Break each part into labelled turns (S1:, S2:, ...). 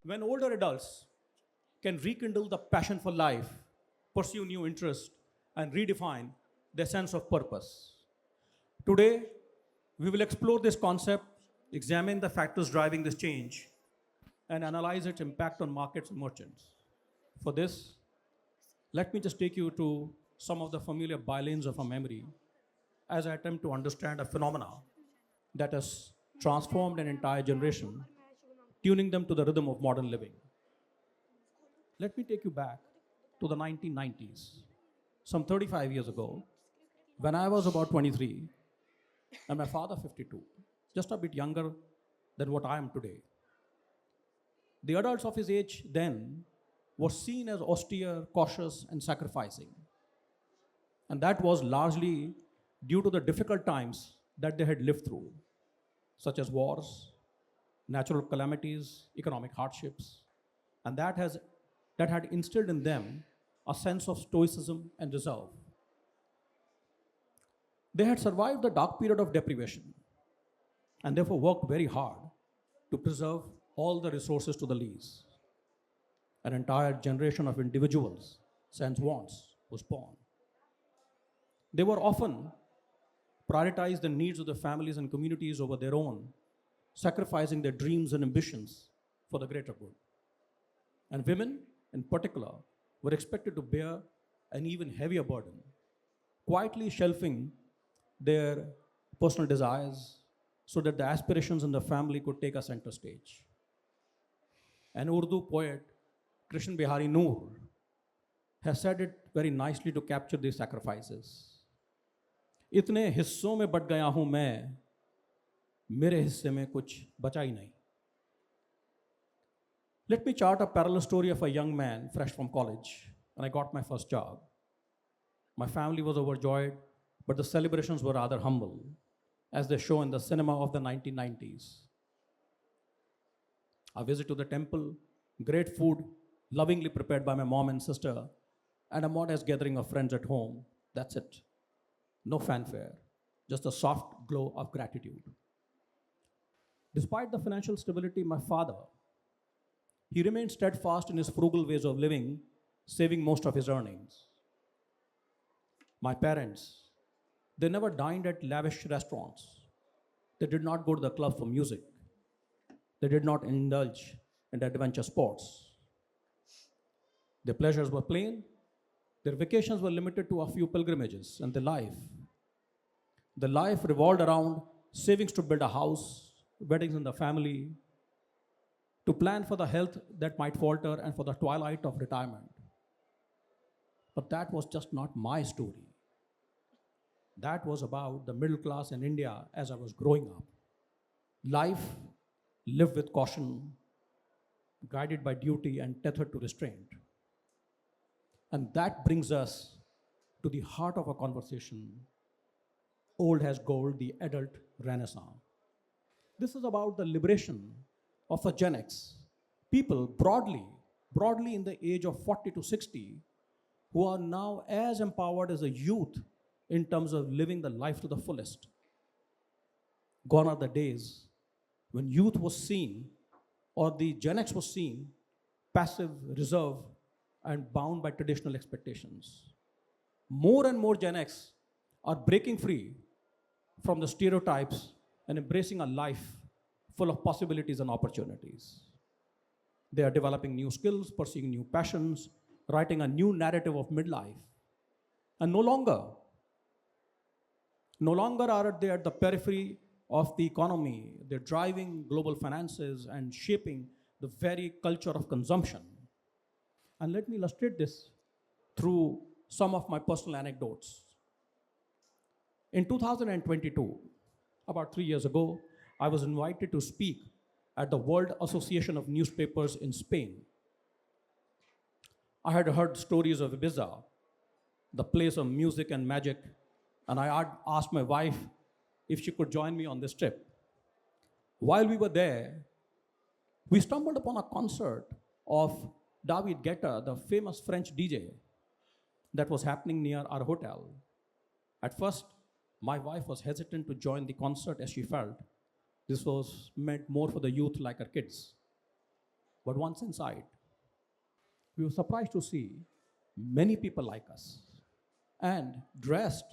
S1: When older adults can rekindle the passion for life, pursue new interests, and redefine their sense of purpose. Today, we will explore this concept, examine the factors driving this change, and analyze its impact on markets and merchants. For this, let me just take you to some of the familiar bylanes of our memory as I attempt to understand a phenomena that has transformed an entire generation, tuning them to the rhythm of modern living. Let me take you back to the 1990s, some 35 years ago, when I was about 23 and my father 52, just a bit younger than what I am today. The adults of his age then were seen as austere, cautious, and sacrificing. And that was largely due to the difficult times that they had lived through, such as wars, natural calamities, economic hardships, and that had instilled in them a sense of stoicism and reserve. They had survived the dark period of deprivation and therefore worked very hard to preserve all the resources to the lees. An entire generation of individuals, sans wants, was born. They were often prioritized the needs of their families and communities over their own, sacrificing their dreams and ambitions for the greater good. And women, in particular, were expected to bear an even heavier burden, quietly shelving their personal desires so that the aspirations in the family could take a center stage. An Urdu poet, Krishan Bihari Noor, has said it very nicely to capture these sacrifices. इतने हिस्सों में but गया हूं मैं, मेरे हिस्से में कुछ बचा ही नहीं. Let me chart a parallel story of a young man fresh from college when I got my first job. My family was overjoyed, but the celebrations were rather humble, as they show in the cinema of the 1990s. A visit to the temple, great food, lovingly prepared by my mom and sister, and a modest gathering of friends at home. That's it. No fanfare, just a soft glow of gratitude. Despite the financial stability, my father, he remained steadfast in his frugal ways of living, saving most of his earnings. My parents, they never dined at lavish restaurants. They did not go to the club for music. They did not indulge in adventure sports. Their pleasures were plain. Their vacations were limited to a few pilgrimages, and their life revolved around savings to build a house, weddings in the family, to plan for the health that might falter and for the twilight of retirement. But that was just not my story. That was about the middle class in India as I was growing up. Life lived with caution, guided by duty and tethered to restraint. And that brings us to the heart of our conversation, old as gold, the adult renaissance. This is about the liberation of the Gen X, people broadly in the age of 40 to 60, who are now as empowered as a youth in terms of living the life to the fullest. Gone are the days when youth was seen, or the Gen X was seen, passive, reserved, and bound by traditional expectations. More and more Gen X are breaking free from the stereotypes and embracing a life full of possibilities and opportunities. They are developing new skills, pursuing new passions, writing a new narrative of midlife. And no longer are they at the periphery of the economy. They're driving global finances and shaping the very culture of consumption. And let me illustrate this through some of my personal anecdotes. In 2022, about 3 years ago, I was invited to speak at the World Association of Newspapers in Spain. I had heard stories of Ibiza, the place of music and magic, and I asked my wife if she could join me on this trip. While we were there, we stumbled upon a concert of David Guetta, the famous French DJ, that was happening near our hotel. At first, my wife was hesitant to join the concert as she felt this was meant more for the youth like her kids. But once inside, we were surprised to see many people like us and dressed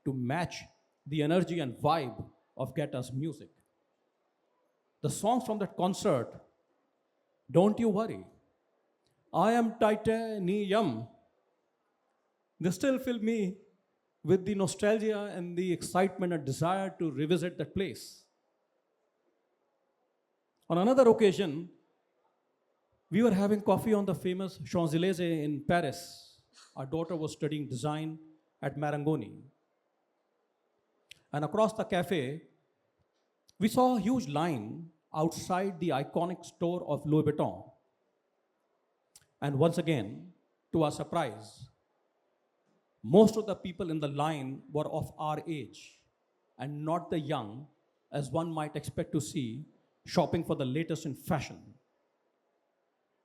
S1: to match the energy and vibe of Get Us music. The songs from that concert, Don't You Worry, I Am Titanium, they still fill me with the nostalgia and the excitement and desire to revisit that place. On another occasion, we were having coffee on the famous Champs-Élysées in Paris. Our daughter was studying design at Marangoni. And across the cafe, we saw a huge line outside the iconic store of Louis Vuitton. And once again, to our surprise, most of the people in the line were of our age and not the young, as one might expect to see shopping for the latest in fashion.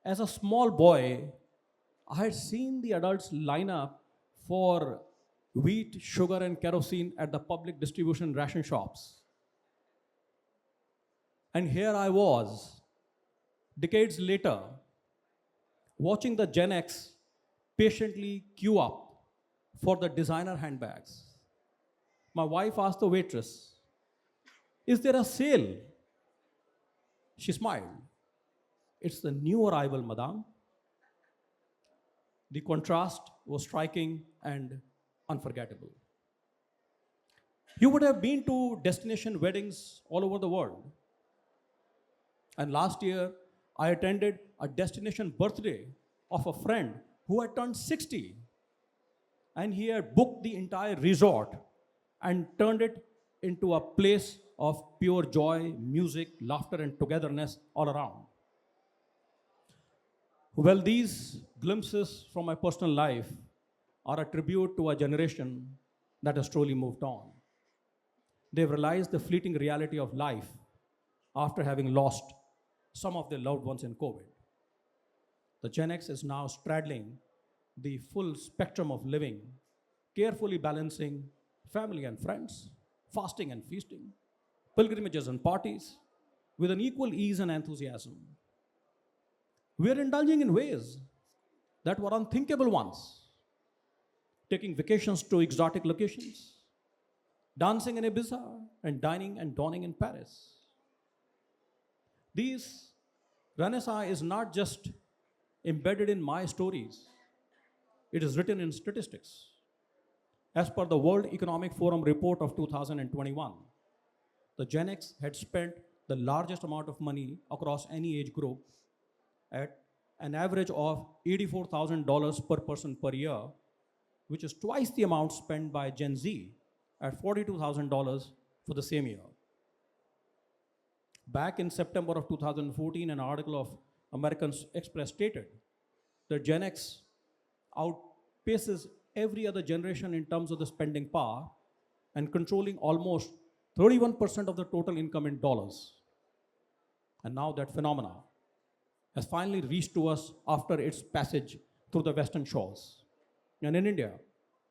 S1: As a small boy, I had seen the adults line up for wheat, sugar, and kerosene at the public distribution ration shops. And here I was, decades later, watching the Gen X patiently queue up for the designer handbags. My wife asked the waitress, "Is there a sale?" She smiled. "It's the new arrival, madame." The contrast was striking and unforgettable. You would have been to destination weddings all over the world. And last year, I attended a destination birthday of a friend who had turned 60. And he had booked the entire resort and turned it into a place of pure joy, music, laughter, and togetherness all around. Well, these glimpses from my personal life are a tribute to a generation that has truly moved on. They've realized the fleeting reality of life after having lost some of their loved ones in COVID. The Gen X is now straddling the full spectrum of living, carefully balancing family and friends, fasting and feasting, pilgrimages and parties, with an equal ease and enthusiasm. We are indulging in ways that were unthinkable once, taking vacations to exotic locations, dancing in Ibiza, and dining and donning in Paris. This renaissance is not just embedded in my stories, it is written in statistics. As per the World Economic Forum report of 2021, the Gen X had spent the largest amount of money across any age group at an average of $84,000 per person per year, which is twice the amount spent by Gen Z at $42,000 for the same year. Back in September of 2014, an article of American Express stated that Gen X outpaces every other generation in terms of the spending power and controlling almost 31% of the total income in dollars. And now that phenomena has finally reached to us after its passage through the Western shores. And in India,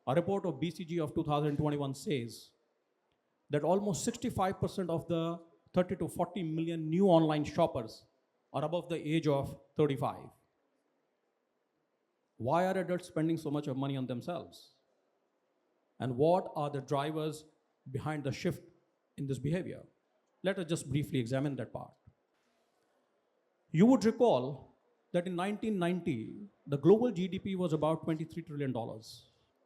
S1: a report of BCG of 2021 says that almost 65% of the 30 to 40 million new online shoppers are above the age of 35. Why are adults spending so much of money on themselves? And what are the drivers behind the shift in this behavior? Let us just briefly examine that part. You would recall that in 1990, the global GDP was about $23 trillion,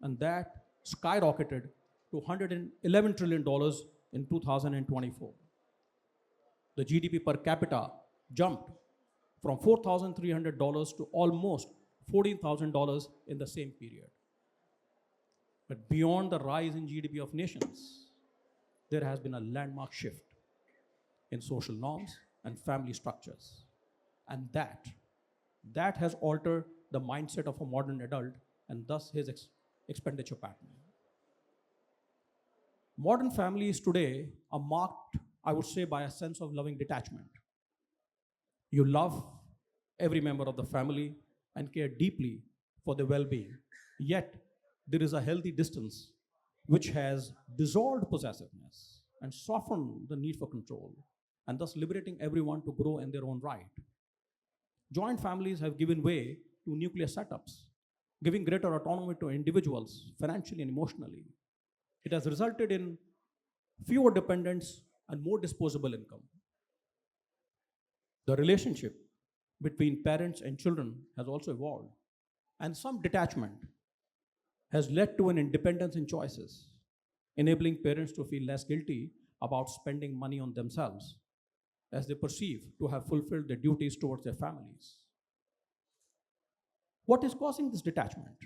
S1: and that skyrocketed to $111 trillion in 2024. The GDP per capita jumped from $4,300 to almost $14,000 in the same period. But beyond the rise in GDP of nations, there has been a landmark shift in social norms and family structures. And that has altered the mindset of a modern adult and thus his expenditure pattern. Modern families today are marked, I would say, by a sense of loving detachment. You love every member of the family and care deeply for their well-being. Yet, there is a healthy distance which has dissolved possessiveness and softened the need for control, and thus liberating everyone to grow in their own right. Joint families have given way to nuclear setups, giving greater autonomy to individuals financially and emotionally. It has resulted in fewer dependents and more disposable income. The relationship between parents and children has also evolved, and some detachment has led to an independence in choices, enabling parents to feel less guilty about spending money on themselves as they perceive to have fulfilled their duties towards their families. What is causing this detachment?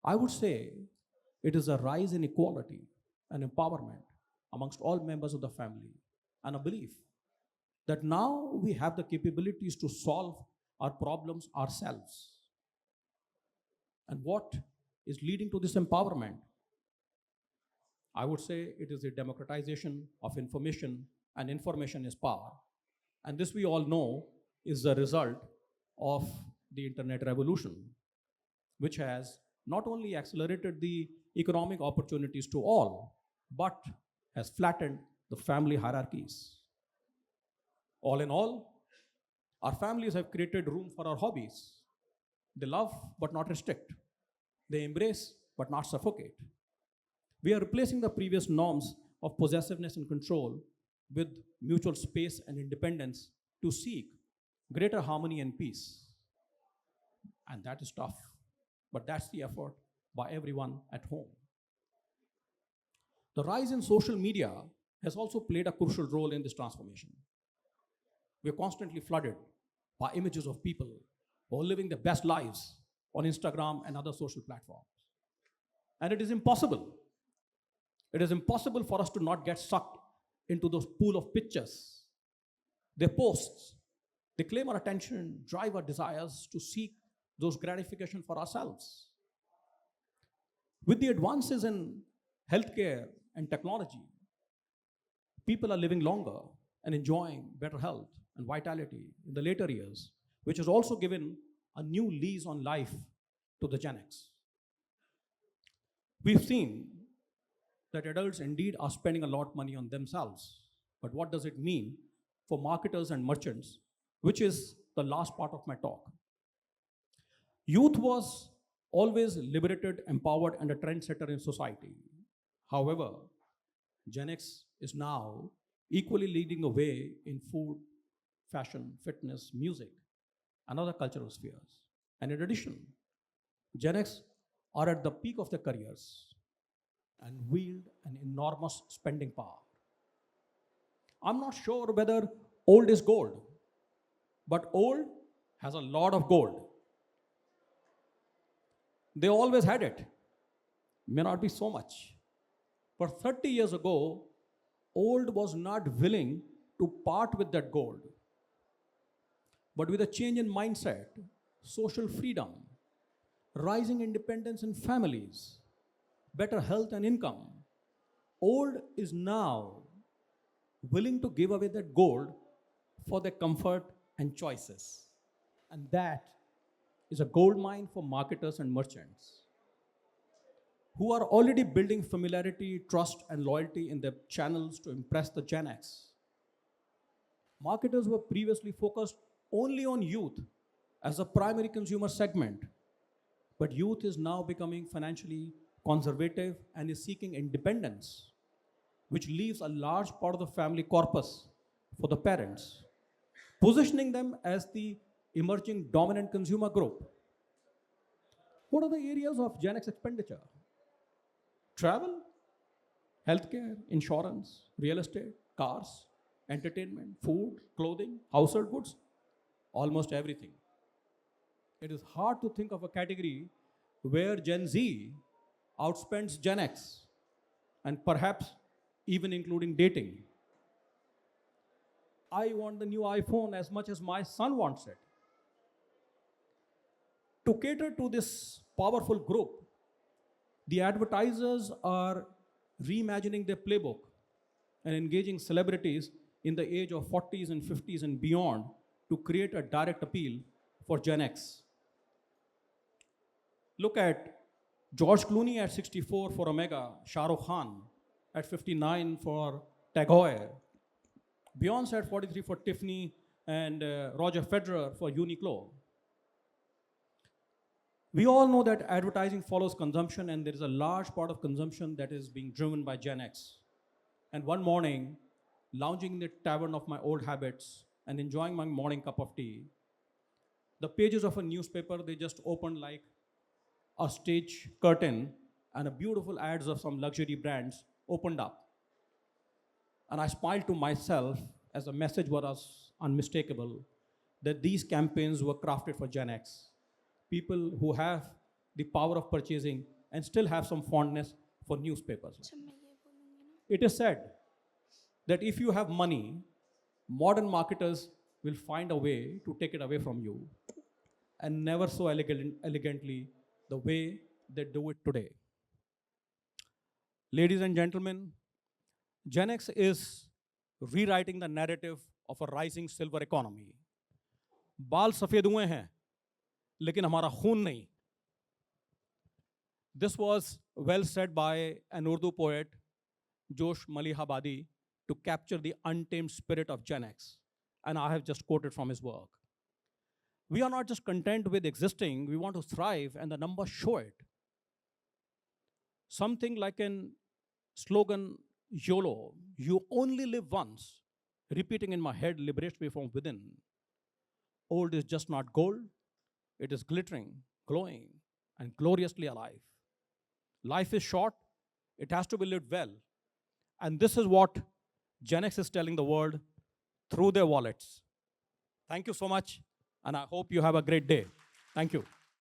S1: I would say it is a rise in equality and empowerment amongst all members of the family, and a belief that now we have the capabilities to solve our problems ourselves. And what is leading to this empowerment? I would say it is the democratization of information, and information is power. And this, we all know, is the result of the internet revolution, which has not only accelerated the economic opportunities to all, but has flattened the family hierarchies. All in all, our families have created room for our hobbies. They love but not restrict. They embrace but not suffocate. We are replacing the previous norms of possessiveness and control with mutual space and independence to seek greater harmony and peace. And that is tough, but that's the effort by everyone at home. The rise in social media has also played a crucial role in this transformation. We are constantly flooded by images of people who are living their best lives on Instagram and other social platforms. And it is impossible. It is impossible for us to not get sucked into those pool of pictures. Their posts, they claim our attention, drive our desires to seek those gratification for ourselves. With the advances in healthcare and technology, people are living longer and enjoying better health and vitality in the later years, which has also given a new lease on life to the Gen X. We've seen that adults indeed are spending a lot of money on themselves. But what does it mean for marketers and merchants, which is the last part of my talk? Youth was always liberated, empowered, and a trendsetter in society. However, Gen X is now equally leading the way in food, fashion, fitness, music, and other cultural spheres. And in addition, Gen X are at the peak of their careers and wield an enormous spending power. I'm not sure whether old is gold, but old has a lot of gold. They always had it. May not be so much. But 30 years ago, old was not willing to part with that gold. But with a change in mindset, social freedom, rising independence in families, better health and income, old is now willing to give away that gold for their comfort and choices. And that is a gold mine for marketers and merchants who are already building familiarity, trust, and loyalty in their channels to impress the Gen X. Marketers were previously focused only on youth as a primary consumer segment, but youth is now becoming financially conservative and is seeking independence, which leaves a large part of the family corpus for the parents, positioning them as the emerging dominant consumer group. What are the areas of Gen X expenditure? Travel, healthcare, insurance, real estate, cars, entertainment, food, clothing, household goods, almost everything. It is hard to think of a category where Gen Z outspends Gen X, and perhaps even including dating. I want the new iPhone as much as my son wants it. To cater to this powerful group, the advertisers are reimagining their playbook and engaging celebrities in the age of 40s and 50s and beyond to create a direct appeal for Gen X. Look at George Clooney at 64 for Omega, Shah Rukh Khan at 59 for Tag Heuer, Beyonce at 43 for Tiffany, and Roger Federer for Uniqlo. We all know that advertising follows consumption, and there is a large part of consumption that is being driven by Gen X. And one morning, lounging in the tavern of my old habits and enjoying my morning cup of tea, the pages of a newspaper, they just opened like a stage curtain, and a beautiful ads of some luxury brands opened up. And I smiled to myself as the message was unmistakable that these campaigns were crafted for Gen X. People who have the power of purchasing and still have some fondness for newspapers. It is said that if you have money, modern marketers will find a way to take it away from you, and never so elegantly the way they do it today. Ladies and gentlemen, Gen X is rewriting the narrative of a rising silver economy. बाल सफेद हुए हैं, लेकिन हमारा खून नहीं. This was well said by an Urdu poet, Josh Malihabadi, to capture the untamed spirit of Gen X. And I have just quoted from his work. We are not just content with existing, we want to thrive, and the numbers show it. Something like an slogan, YOLO, you only live once, repeating in my head liberates me from within. Old is just not gold, it is glittering, glowing, and gloriously alive. Life is short, it has to be lived well. And this is what Gen X is telling the world through their wallets. Thank you so much, and I hope you have a great day. Thank you.